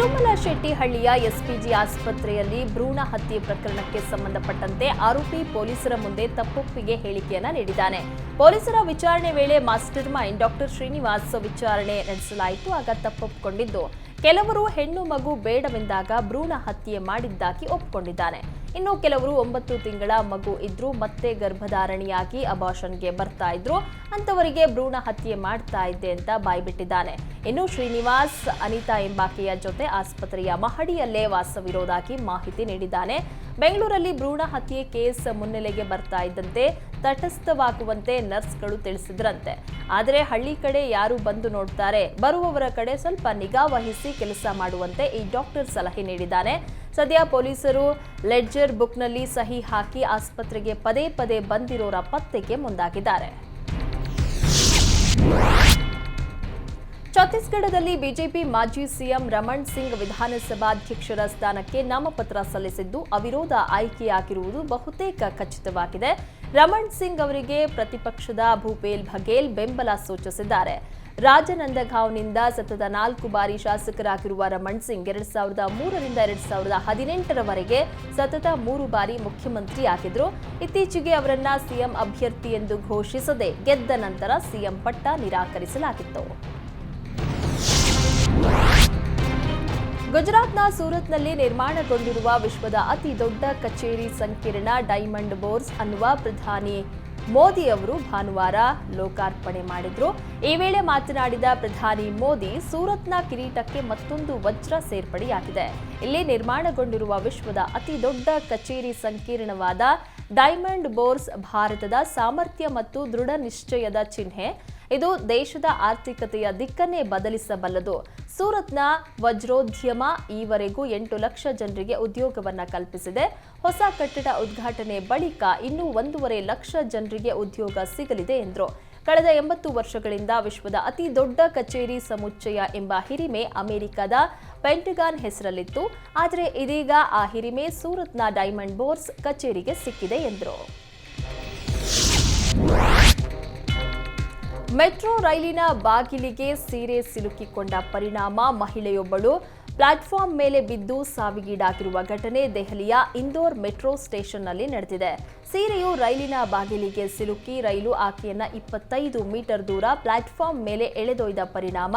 ತಿರುಮಲಶೆಟ್ಟಿಹಳ್ಳಿಯ SPG ಆಸ್ಪತ್ರೆಯಲ್ಲಿ ಭ್ರೂಣ ಹತ್ಯೆ ಪ್ರಕರಣಕ್ಕೆ ಸಂಬಂಧಪಟ್ಟಂತೆ ಆರೋಪಿ ಪೊಲೀಸರ ಮುಂದೆ ತಪ್ಪೊಪ್ಪಿಗೆ ಹೇಳಿಕೆಯನ್ನ ನೀಡಿದ್ದಾನೆ. ಪೊಲೀಸರ ವಿಚಾರಣೆ ವೇಳೆ ಮಾಸ್ಟರ್ ಮೈಂಡ್ ಡಾಕ್ಟರ್ ಶ್ರೀನಿವಾಸ್ ವಿಚಾರಣೆ ನಡೆಸಲಾಯಿತು. ಆಗ ತಪ್ಪೊಪ್ಪಿಕೊಂಡಿದ್ದು ಕೆಲವರು ಹೆಣ್ಣು ಮಗು ಬೇಡವೆಂದಾಗ ಭ್ರೂಣ ಹತ್ಯೆ ಮಾಡಿದ್ದಾಗಿ ಒಪ್ಪಿಕೊಂಡಿದ್ದಾನೆ. ಇನ್ನು ಕೆಲವರು 9 ತಿಂಗಳ ಮಗು ಇದ್ರೂ ಮತ್ತೆ ಗರ್ಭಧಾರಣೆಯಾಗಿ ಅಬಾರ್ಷನ್ಗೆ ಬರ್ತಾ ಇದ್ರು, ಅಂತವರಿಗೆ ಭ್ರೂಣ ಹತ್ಯೆ ಮಾಡ್ತಾ ಇದ್ದೆ ಅಂತ ಬಾಯ್ಬಿಟ್ಟಿದ್ದಾನೆ. ಇನ್ನು ಶ್ರೀನಿವಾಸ್ ಅನಿತಾ ಎಂಬಾಕೆಯ ಜೊತೆ ಆಸ್ಪತ್ರೆಯ ಮಹಡಿಯಲ್ಲೇ ವಾಸವಿರೋದಾಗಿ ಮಾಹಿತಿ ನೀಡಿದ್ದಾನೆ. ಬೆಂಗಳೂರಲ್ಲಿ ಭ್ರೂಣ ಹತ್ಯೆ ಕೇಸ್ ಮುನ್ನೆಲೆಗೆ ಬರ್ತಾ ಇದ್ದಂತೆ ತಟಸ್ಥವಾಗುವಂತೆ ನರ್ಸ್ಗಳು ತಿಳಿಸಿದ್ರಂತೆ. ಆದರೆ ಹಳ್ಳಿ ಕಡೆ ಯಾರು ಬಂದು ನೋಡ್ತಾರೆ, ಬರುವವರ ಕಡೆ ಸ್ವಲ್ಪ ನಿಗಾ ವಹಿಸಿ ಕೆಲಸ ಮಾಡುವಂತೆ ಈ ಡಾಕ್ಟರ್ ಸಲಹೆ ನೀಡಿದ್ದಾನೆ. ಸದ್ಯ ಪೊಲೀಸರು ಲೆಡ್ಜರ್ ಬುಕ್ನಲ್ಲಿ ಸಹಿ ಹಾಕಿ ಆಸ್ಪತ್ರೆಗೆ ಪದೇ ಪದೇ ಬಂದಿರೋರ ಪತ್ತೆಗೆ ಮುಂದಾಗಿದ್ದಾರೆ. ಛತ್ತೀಸ್ಗಢದಲ್ಲಿ ಬಿಜೆಪಿ ಮಾಜಿ ಸಿಎಂ ರಮಣ್ ಸಿಂಗ್ ವಿಧಾನಸಭಾಧ್ಯಕ್ಷರ ಸ್ಥಾನಕ್ಕೆ ನಾಮಪತ್ರ ಸಲ್ಲಿಸಿದ್ದು ಅವಿರೋಧ ಆಯ್ಕೆಯಾಗಿರುವುದು ಬಹುತೇಕ ಖಚಿತವಾಗಿದೆ. ರಮಣ್ ಸಿಂಗ್ ಅವರಿಗೆ ಪ್ರತಿಪಕ್ಷದ ಭೂಪೇಲ್ ಬಘೇಲ್ ಬೆಂಬಲ ಸೂಚಿಸಿದ್ದಾರೆ. ರಾಜನಂದಗಾಂವ್ನಿಂದ ಸತತ 4 ಬಾರಿ ಶಾಸಕರಾಗಿರುವ ರಮಣ್ ಸಿಂಗ್ 2003 ರಿಂದ 2018ರವರೆಗೆ ಸತತ 3 ಬಾರಿ ಮುಖ್ಯಮಂತ್ರಿಯಾಗಿದ್ದರು. ಇತ್ತೀಚೆಗೆ ಅವರನ್ನ ಸಿಎಂ ಅಭ್ಯರ್ಥಿ ಎಂದು ಘೋಷಿಸದೆ ಗೆದ್ದ ನಂತರ ಸಿಎಂ ಪಟ್ಟ ನಿರಾಕರಿಸಲಾಗಿತ್ತು. ಗುಜರಾತ್ನ ಸೂರತ್ನಲ್ಲಿ ನಿರ್ಮಾಣಗೊಂಡಿರುವ ವಿಶ್ವದ ಅತಿ ದೊಡ್ಡ ಕಚೇರಿ ಸಂಕೀರ್ಣ ಡೈಮಂಡ್ ಬೋರ್ಸ್ ಅನ್ನುವ ಪ್ರಧಾನಿ ಮೋದಿ ಅವರು ಭಾನುವಾರ ಲೋಕಾರ್ಪಣೆ ಮಾಡಿದ್ರು. ಈ ವೇಳೆ ಮಾತನಾಡಿದ ಪ್ರಧಾನಿ ಮೋದಿ, ಸೂರತ್ನ ಕಿರೀಟಕ್ಕೆ ಮತ್ತೊಂದು ವಜ್ರ ಸೇರ್ಪಡೆಯಾಗಿದೆ. ಇಲ್ಲಿ ನಿರ್ಮಾಣಗೊಂಡಿರುವ ವಿಶ್ವದ ಅತಿ ದೊಡ್ಡ ಕಚೇರಿ ಸಂಕೀರ್ಣವಾದ ಡೈಮಂಡ್ ಬೋರ್ಸ್ ಭಾರತದ ಸಾಮರ್ಥ್ಯ ಮತ್ತು ದೃಢ ನಿಶ್ಚಯದ ಚಿಹ್ನೆ. ಇದು ದೇಶದ ಆರ್ಥಿಕತೆಯ ದಿಕ್ಕನ್ನೇ ಬದಲಿಸಬಲ್ಲದು. ಸೂರತ್ನ ವಜ್ರೋದ್ಯಮ ಈವರೆಗೂ 8 ಲಕ್ಷ ಜನರಿಗೆ ಉದ್ಯೋಗವನ್ನ ಕಲ್ಪಿಸಿದೆ. ಹೊಸ ಕಟ್ಟಡ ಉದ್ಘಾಟನೆ ಬಳಿಕ ಇನ್ನೂ 1.5 ಲಕ್ಷ ಜನರಿಗೆ ಉದ್ಯೋಗ ಸಿಗಲಿದೆ ಎಂದರು. ಕಳೆದ 80 ವರ್ಷಗಳಿಂದ ವಿಶ್ವದ ಅತಿ ದೊಡ್ಡ ಕಚೇರಿ ಸಮುಚ್ಚಯ ಎಂಬ ಹಿರಿಮೆ ಅಮೆರಿಕದ ಪೆಂಟಗಾನ್ ಹೆಸರಲ್ಲಿತ್ತು. ಆದರೆ ಇದೀಗ ಆ ಹಿರಿಮೆ ಸೂರತ್ನ ಡೈಮಂಡ್ ಬೋರ್ಸ್ ಕಚೇರಿಗೆ ಸಿಕ್ಕಿದೆ ಎಂದರು. ಮೆಟ್ರೋ ರೈಲಿನ ಬಾಗಿಲಿಗೆ ಸೀರೆ ಸಿಲುಕಿಕೊಂಡ ಪರಿಣಾಮ ಮಹಿಳೆಯೊಬ್ಬಳು ಪ್ಲಾಟ್ಫಾರ್ಮ್ ಮೇಲೆ ಬಿದ್ದು ಸಾವಿಗೀಡಾಗಿರುವ ಘಟನೆ ದೆಹಲಿಯ ಇಂದೋರ್ ಮೆಟ್ರೋ ಸ್ಟೇಷನ್ನಲ್ಲಿ ನಡೆದಿದೆ. ಸೀರೆಯು ರೈಲಿನ ಬಾಗಿಲಿಗೆ ಸಿಲುಕಿ ರೈಲು ಆಕೆಯನ್ನ 25 ಮೀಟರ್ ದೂರ ಪ್ಲಾಟ್ಫಾರ್ಮ್ ಮೇಲೆ ಎಳೆದೊಯ್ದ ಪರಿಣಾಮ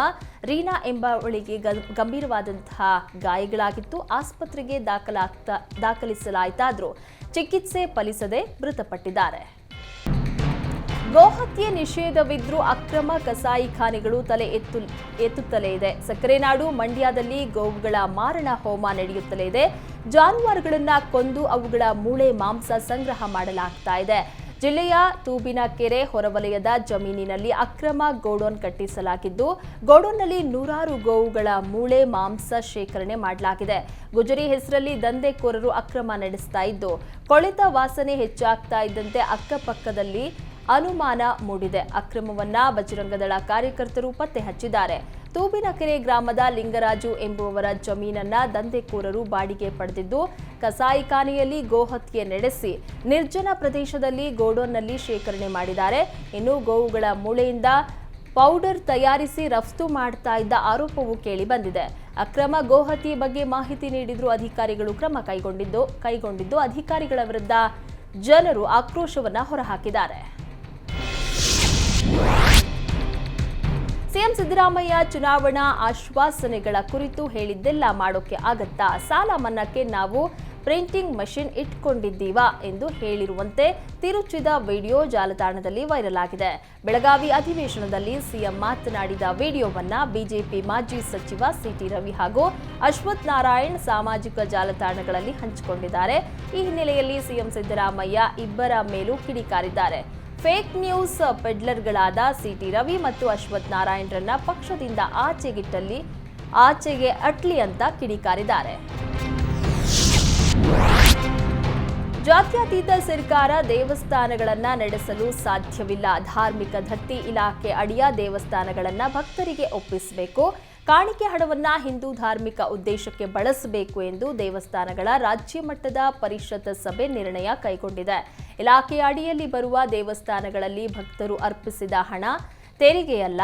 ರೀನಾ ಎಂಬವಳಿಗೆ ಗಂಭೀರವಾದಂತಹ ಗಾಯಗಳಾಗಿತ್ತು. ಆಸ್ಪತ್ರೆಗೆ ದಾಖಲಿಸಲಾಯಿತಾದರೂ ಚಿಕಿತ್ಸೆ ಫಲಿಸದೆ ಮೃತಪಟ್ಟಿದ್ದಾರೆ. ಗೋಹತ್ಯೆ ನಿಷೇಧವಿದ್ರೂ ಅಕ್ರಮ ಕಸಾಯಿಖಾನೆಗಳು ತಲೆ ಎತ್ತುತ್ತಲೇ ಇದೆ. ಸಕ್ಕರೆ ನಾಡು ಮಂಡ್ಯದಲ್ಲಿ ಗೋವುಗಳ ಮಾರಣ ಹೋಮ ನಡೆಯುತ್ತಲೇ ಇದೆ. ಜಾನುವಾರುಗಳನ್ನ ಕೊಂದು ಅವುಗಳ ಮೂಳೆ ಮಾಂಸ ಸಂಗ್ರಹ ಮಾಡಲಾಗ್ತಾ ಇದೆ. ಜಿಲ್ಲೆಯ ತೂಬಿನಕೆರೆ ಹೊರವಲಯದ ಜಮೀನಿನಲ್ಲಿ ಅಕ್ರಮ ಗೋಡೌನ್ ಕಟ್ಟಿಸಲಾಗಿದ್ದು, ಗೋಡೌನ್ನಲ್ಲಿ 100 ಗೋವುಗಳ ಮೂಳೆ ಮಾಂಸ ಶೇಖರಣೆ ಮಾಡಲಾಗಿದೆ. ಗುಜರಿ ಹೆಸರಲ್ಲಿ ದಂಧೆಕೋರರು ಅಕ್ರಮ ನಡೆಸ್ತಾ ಇದ್ದು, ಕೊಳೆತ ವಾಸನೆ ಹೆಚ್ಚಾಗ್ತಾ ಇದ್ದಂತೆ ಅಕ್ಕಪಕ್ಕದಲ್ಲಿ ಅನುಮಾನ ಮೂಡಿದೆ. ಅಕ್ರಮವನ್ನ ಬಜರಂಗದಳ ಕಾರ್ಯಕರ್ತರು ಪತ್ತೆ ಹಚ್ಚಿದ್ದಾರೆ. ತೂಬಿನಕೆರೆ ಗ್ರಾಮದ ಲಿಂಗರಾಜು ಎಂಬುವವರ ಜಮೀನನ್ನ ದಂಧೆಕೋರರು ಬಾಡಿಗೆ ಪಡೆದಿದ್ದು, ಕಸಾಯಿಖಾನೆಯಲ್ಲಿ ಗೋಹತ್ಯೆ ನಡೆಸಿ ನಿರ್ಜನ ಪ್ರದೇಶದಲ್ಲಿ ಗೋಡೌನ್ನಲ್ಲಿ ಶೇಖರಣೆ ಮಾಡಿದ್ದಾರೆ. ಇನ್ನು ಗೋವುಗಳ ಮೂಳೆಯಿಂದ ಪೌಡರ್ ತಯಾರಿಸಿ ರಫ್ತು ಮಾಡ್ತಾ ಇದ್ದ ಆರೋಪವೂ ಕೇಳಿ ಬಂದಿದೆ. ಅಕ್ರಮ ಗೋಹತ್ಯೆ ಬಗ್ಗೆ ಮಾಹಿತಿ ನೀಡಿದ್ರು ಅಧಿಕಾರಿಗಳು ಕ್ರಮ ಕೈಗೊಂಡಿದ್ದು ಅಧಿಕಾರಿಗಳ ವಿರುದ್ಧ ಜನರು ಆಕ್ರೋಶವನ್ನ ಹೊರಹಾಕಿದ್ದಾರೆ. ಸಿಎಂ ಸಿದ್ದರಾಮಯ್ಯ ಚುನಾವಣಾ ಆಶ್ವಾಸನೆಗಳ ಕುರಿತು ಹೇಳಿದ್ದೆಲ್ಲ ಮಾಡೋಕೆ ಆಗತ್ತಾ? ಸಾಲ ಮನ್ನಾಕ್ಕೆ ನಾವು ಪ್ರಿಂಟಿಂಗ್ ಮಷಿನ್ ಇಟ್ಕೊಂಡಿದ್ದೀವಾ ಎಂದು ಹೇಳಿರುವಂತೆ ತಿರುಚಿದ ವಿಡಿಯೋ ಜಾಲತಾಣದಲ್ಲಿ ವೈರಲ್ ಆಗಿದೆ. ಬೆಳಗಾವಿ ಅಧಿವೇಶನದಲ್ಲಿ ಸಿಎಂ ಮಾತನಾಡಿದ ವಿಡಿಯೋವನ್ನ ಬಿಜೆಪಿ ಮಾಜಿ ಸಚಿವ ಸಿಟಿ ರವಿ ಹಾಗೂ ಅಶ್ವಥ್ ನಾರಾಯಣ್ ಸಾಮಾಜಿಕ ಜಾಲತಾಣಗಳಲ್ಲಿ ಹಂಚಿಕೊಂಡಿದ್ದಾರೆ. ಈ ಹಿನ್ನೆಲೆಯಲ್ಲಿ ಸಿಎಂ ಸಿದ್ದರಾಮಯ್ಯ ಇಬ್ಬರ ಮೇಲೂ ಕಿಡಿಕಾರಿದ್ದಾರೆ. ಫೇಕ್ ನ್ಯೂಸ್ ಪೆಡ್ಲರ್ಗಳಾದ ಸಿಟಿ ರವಿ ಮತ್ತು ಅಶ್ವಥ್ ನಾರಾಯಣ್ರನ್ನ ಪಕ್ಷದಿಂದ ಆಚೆಗೆ ಅಟ್ಲಿ ಅಂತ ಕಿಡಿಕಾರಿದ್ದಾರೆ. ಜಾತ್ಯತೀತ ಸರ್ಕಾರ ದೇವಸ್ಥಾನಗಳನ್ನ ನಡೆಸಲು ಸಾಧ್ಯವಿಲ್ಲ. ಧಾರ್ಮಿಕ ದತ್ತಿ ಇಲಾಖೆ ಅಡಿಯ ದೇವಸ್ಥಾನಗಳನ್ನ ಭಕ್ತರಿಗೆ ಒಪ್ಪಿಸಬೇಕು. ಕಾಣಿಕೆ ಹಣವನ್ನ ಹಿಂದೂ ಧಾರ್ಮಿಕ ಉದ್ದೇಶಕ್ಕೆ ಬಳಸಬೇಕು ಎಂದು ದೇವಸ್ಥಾನಗಳ ರಾಜ್ಯ ಮಟ್ಟದ ಪರಿಷತ್ ಸಭೆ ನಿರ್ಣಯ ಕೈಗೊಂಡಿದೆ. ಇಲಾಖೆಯ ಅಡಿಯಲ್ಲಿ ಬರುವ ದೇವಸ್ಥಾನಗಳಲ್ಲಿ ಭಕ್ತರು ಅರ್ಪಿಸಿದ ಹಣ ತೆರಿಗೆಯಲ್ಲ.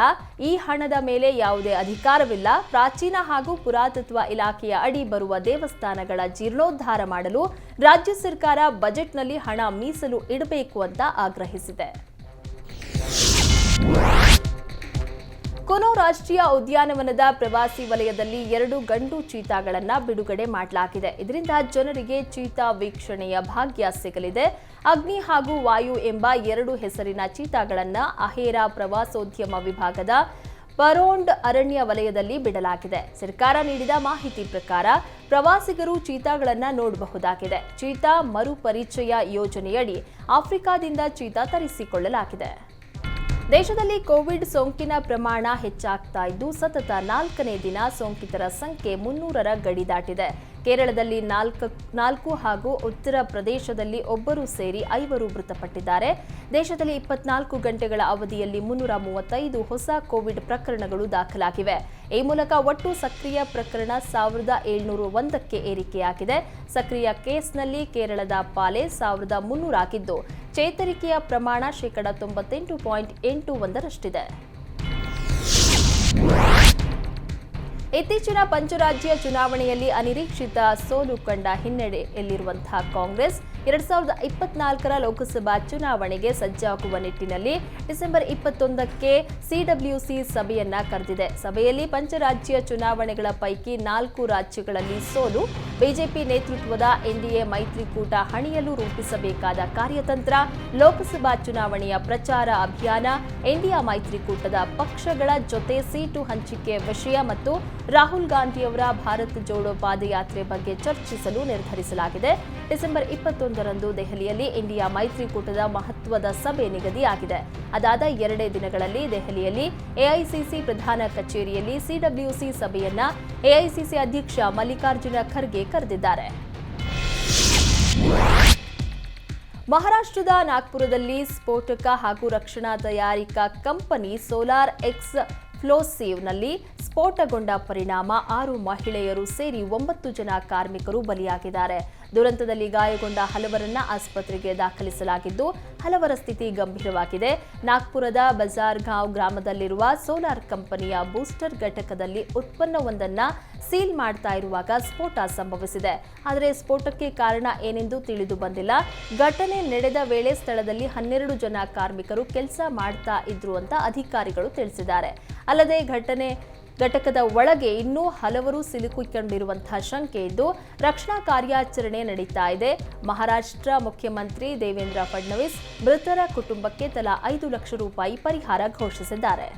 ಈ ಹಣದ ಮೇಲೆ ಯಾವುದೇ ಅಧಿಕಾರವಿಲ್ಲ. ಪ್ರಾಚೀನ ಹಾಗೂ ಪುರಾತತ್ವ ಇಲಾಖೆಯ ಅಡಿ ಬರುವ ದೇವಸ್ಥಾನಗಳ ಜೀರ್ಣೋದ್ಧಾರ ಮಾಡಲು ರಾಜ್ಯ ಸರ್ಕಾರ ಬಜೆಟ್ನಲ್ಲಿ ಹಣ ಮೀಸಲು ಇಡಬೇಕು ಅಂತ ಆಗ್ರಹಿಸಿದೆ. ಕುನೋ ರಾಷ್ಟ್ರೀಯ ಉದ್ಯಾನವನದ ಪ್ರವಾಸಿ ವಲಯದಲ್ಲಿ 2 ಗಂಡು ಚೀತಾಗಳನ್ನು ಬಿಡುಗಡೆ ಮಾಡಲಾಗಿದೆ. ಇದರಿಂದ ಜನರಿಗೆ ಚೀತಾ ವೀಕ್ಷಣೆಯ ಭಾಗ್ಯ ಸಿಗಲಿದೆ. ಅಗ್ನಿ ಹಾಗೂ ವಾಯು ಎಂಬ 2 ಹೆಸರಿನ ಚೀತಾಗಳನ್ನು ಅಹೇರಾ ಪ್ರವಾಸೋದ್ಯಮ ವಿಭಾಗದ ಪರೋಂಡ್ ಅರಣ್ಯ ವಲಯದಲ್ಲಿ ಬಿಡಲಾಗಿದೆ. ಸರ್ಕಾರ ನೀಡಿದ ಮಾಹಿತಿ ಪ್ರಕಾರ ಪ್ರವಾಸಿಗರು ಚೀತಾಗಳನ್ನು ನೋಡಬಹುದಾಗಿದೆ. ಚೀತಾ ಮರುಪರಿಚಯ ಯೋಜನೆಯಡಿ ಆಫ್ರಿಕಾದಿಂದ ಚೀತಾ ತರಿಸಿಕೊಳ್ಳಲಾಗಿದೆ. ದೇಶದಲ್ಲಿ ಕೋವಿಡ್ ಸೋಂಕಿನ ಪ್ರಮಾಣ ಹೆಚ್ಚಾಗ್ತಾ ಇದ್ದು ಸತತ 4ನೇ ದಿನ ಸೋಂಕಿತರ ಸಂಖ್ಯೆ 300ರ ಗಡಿ ದಾಟಿದೆ. ಕೇರಳದಲ್ಲಿ 4 ಹಾಗೂ ಉತ್ತರ ಪ್ರದೇಶದಲ್ಲಿ 1 ಸೇರಿ 5 ಮೃತಪಟ್ಟಿದ್ದಾರೆ. ದೇಶದಲ್ಲಿ 24 ಗಂಟೆಗಳ ಅವಧಿಯಲ್ಲಿ 335 ಹೊಸ ಕೋವಿಡ್ ಪ್ರಕರಣಗಳು ದಾಖಲಾಗಿವೆ. ಈ ಮೂಲಕ ಒಟ್ಟು ಸಕ್ರಿಯ ಪ್ರಕರಣ 1701ಕ್ಕೆ ಏರಿಕೆಯಾಗಿದೆ. ಸಕ್ರಿಯ ಕೇಸ್ನಲ್ಲಿ ಕೇರಳದ ಪಾಲೆ 1300 ಆಗಿದ್ದು ಚೇತರಿಕೆಯ ಪ್ರಮಾಣ 98.81ರಷ್ಟಿದೆ. ಇತ್ತೀಚಿನ ಪಂಚರಾಜ್ಯ ಚುನಾವಣೆಯಲ್ಲಿ ಅನಿರೀಕ್ಷಿತ ಸೋಲು ಕಂಡ ಹಿನ್ನಡೆಯಲ್ಲಿರುವಂತಹ ಕಾಂಗ್ರೆಸ್ 2024ರ ಲೋಕಸಭಾ ಚುನಾವಣೆಗೆ ಸಜ್ಜಾಗುವ ನಿಟ್ಟಿನಲ್ಲಿ ಡಿಸೆಂಬರ್ 21ಕ್ಕೆ ಸಿಡಬ್ಲ್ಯೂಸಿ ಸಭೆಯನ್ನ ಕರೆದಿದೆ. ಸಭೆಯಲ್ಲಿ ಪಂಚರಾಜ್ಯ ಚುನಾವಣೆಗಳ ಪೈಕಿ 4 ರಾಜ್ಯಗಳಲ್ಲಿ ಸೋಲು, ಬಿಜೆಪಿ ನೇತೃತ್ವದ ಎನ್ಡಿಎ ಮೈತ್ರಿಕೂಟ ಹಣಿಯಲು ರೂಪಿಸಬೇಕಾದ ಕಾರ್ಯತಂತ್ರ, ಲೋಕಸಭಾ ಚುನಾವಣೆಯ ಪ್ರಚಾರ ಅಭಿಯಾನ, ಎನ್ಡಿಎ ಮೈತ್ರಿಕೂಟದ ಪಕ್ಷಗಳ ಜೊತೆ ಸೀಟು ಹಂಚಿಕೆ ವಿಷಯ ಮತ್ತು ರಾಹುಲ್ ಗಾಂಧಿಯವರ ಭಾರತ್ ಜೋಡೋ ಪಾದಯಾತ್ರೆ ಬಗ್ಗೆ ಚರ್ಚಿಸಲು ನಿರ್ಧರಿಸಲಾಗಿದೆ. ಡಿಸೆಂಬರ್ 21ರಂದು ದೆಹಲಿಯಲ್ಲಿ ಇಂಡಿಯಾ ಮೈತ್ರಿಕೂಟದ ಮಹತ್ವದ ಸಭೆ ನಿಗದಿಯಾಗಿದೆ. ಅದಾದ 2 ದಿನಗಳಲ್ಲಿ ದೆಹಲಿಯಲ್ಲಿ ಎಐಸಿಸಿ ಪ್ರಧಾನ ಕಚೇರಿಯಲ್ಲಿ ಸಿಡಬ್ಲ್ಯೂಸಿ ಸಭೆಯನ್ನ ಎಐಸಿಸಿ ಅಧ್ಯಕ್ಷ ಮಲ್ಲಿಕಾರ್ಜುನ ಖರ್ಗೆ ಕರೆದಿದ್ದಾರೆ. ಮಹಾರಾಷ್ಟ್ರದ ನಾಗ್ಪುರದಲ್ಲಿ ಸ್ಫೋಟಕ ಹಾಗೂ ರಕ್ಷಣಾ ತಯಾರಿಕಾ ಕಂಪನಿ ಸೋಲಾರ್ ಎಕ್ಸ್ಪ್ಲೋಸಿವ್ನಲ್ಲಿ ಸ್ಫೋಟಗೊಂಡ ಪರಿಣಾಮ 6 ಮಹಿಳೆಯರು ಸೇರಿ 9 ಜನ ಕಾರ್ಮಿಕರು ಬಲಿಯಾಗಿದ್ದಾರೆ. ದುರಂತದಲ್ಲಿ ಗಾಯಗೊಂಡ ಹಲವರನ್ನ ಆಸ್ಪತ್ರೆಗೆ ದಾಖಲಿಸಲಾಗಿದ್ದು ಹಲವರ ಸ್ಥಿತಿ ಗಂಭೀರವಾಗಿದೆ. ನಾಗ್ಪುರದ ಬಜಾರ್ಗಾಂವ್ ಗ್ರಾಮದಲ್ಲಿರುವ ಸೋಲಾರ್ ಕಂಪನಿಯ ಬೂಸ್ಟರ್ ಘಟಕದಲ್ಲಿ ಉತ್ಪನ್ನವೊಂದನ್ನು ಸೀಲ್ ಮಾಡ್ತಾ ಇರುವಾಗ ಸ್ಫೋಟ ಸಂಭವಿಸಿದೆ. ಆದರೆ ಸ್ಫೋಟಕ್ಕೆ ಕಾರಣ ಏನೆಂದು ತಿಳಿದು ಬಂದಿಲ್ಲ. ಘಟನೆ ನಡೆದ ವೇಳೆ ಸ್ಥಳದಲ್ಲಿ 12 ಜನ ಕಾರ್ಮಿಕರು ಕೆಲಸ ಮಾಡ್ತಾ ಇದ್ರು ಅಂತ ಅಧಿಕಾರಿಗಳು ತಿಳಿಸಿದ್ದಾರೆ. ಅಲ್ಲದೆ ಘಟಕದ ಒಳಗೆ ಇನ್ನೂ ಹಲವರು ಸಿಲುಕಿಕೊಂಡಿರುವಂತಹ ಶಂಕೆ ಇದ್ದು ರಕ್ಷಣಾ ಕಾರ್ಯಾಚರಣೆ ನಡೀತಾ ಇದೆ. ಮಹಾರಾಷ್ಟ್ರ ಮುಖ್ಯಮಂತ್ರಿ ದೇವೇಂದ್ರ ಫಡ್ನವೀಸ್ ಮೃತರ ಕುಟುಂಬಕ್ಕೆ ತಲಾ 5 ಲಕ್ಷ ರೂಪಾಯಿ ಪರಿಹಾರ ಘೋಷಿಸಿದ್ದಾರೆ.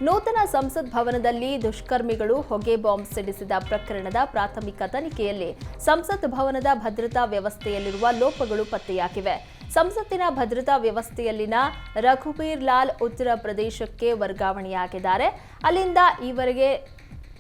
ನೂತನ ಸಂಸತ್ ಭವನದಲ್ಲಿ ದುಷ್ಕರ್ಮಿಗಳು ಹೊಗೆ ಬಾಂಬ್ ಸಿಡಿಸಿದ ಪ್ರಕರಣದ ಪ್ರಾಥಮಿಕ ತನಿಖೆಯಲ್ಲಿ ಸಂಸತ್ ಭವನದ ಭದ್ರತಾ ವ್ಯವಸ್ಥೆಯಲ್ಲಿರುವ ಲೋಪಗಳು ಪತ್ತೆಯಾಗಿವೆ. ಸಂಸತ್ತಿನ ಭದ್ರತಾ ವ್ಯವಸ್ಥೆಯಲ್ಲಿನ ರಘುಬೀರ್ ಲಾಲ್ ಉತ್ತರ ಪ್ರದೇಶಕ್ಕೆ ವರ್ಗಾವಣೆಯಾಗಿದ್ದಾರೆ. ಅಲ್ಲಿಂದ ಈವರೆಗೆ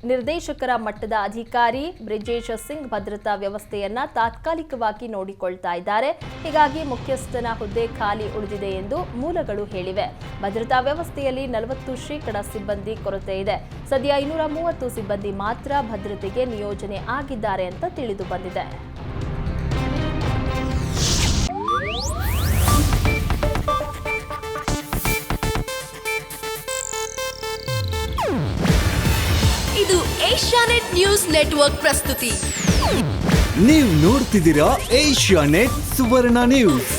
ನಿರ್ದೇಶಕರ ಮಟ್ಟದ ಅಧಿಕಾರಿ ಬ್ರಿಜೇಶ್ ಸಿಂಗ್ ಭದ್ರತಾ ವ್ಯವಸ್ಥೆಯನ್ನ ತಾತ್ಕಾಲಿಕವಾಗಿ ನೋಡಿಕೊಳ್ತಾ ಇದ್ದಾರೆ. ಹೀಗಾಗಿ ಮುಖ್ಯಸ್ಥನ ಹುದ್ದೆ ಖಾಲಿ ಉಳಿದಿದೆ ಎಂದು ಮೂಲಗಳು ಹೇಳಿವೆ. ಭದ್ರತಾ ವ್ಯವಸ್ಥೆಯಲ್ಲಿ 40% ಸಿಬ್ಬಂದಿ ಕೊರತೆ ಇದೆ. ಸದ್ಯ 230 ಸಿಬ್ಬಂದಿ ಮಾತ್ರ ಭದ್ರತೆಗೆ ನಿಯೋಜನೆ ಆಗಿದ್ದಾರೆ ಅಂತ ತಿಳಿದು ಬಂದಿದೆ. ಇದು ಏಷ್ಯಾನೆಟ್ ನ್ಯೂಸ್ ನೆಟ್ವರ್ಕ್ ಪ್ರಸ್ತುತಿ. ನೀವು ನೋಡ್ತಿದ್ದೀರಾ ಏಷ್ಯಾನೆಟ್ ಸುವರ್ಣ ನ್ಯೂಸ್.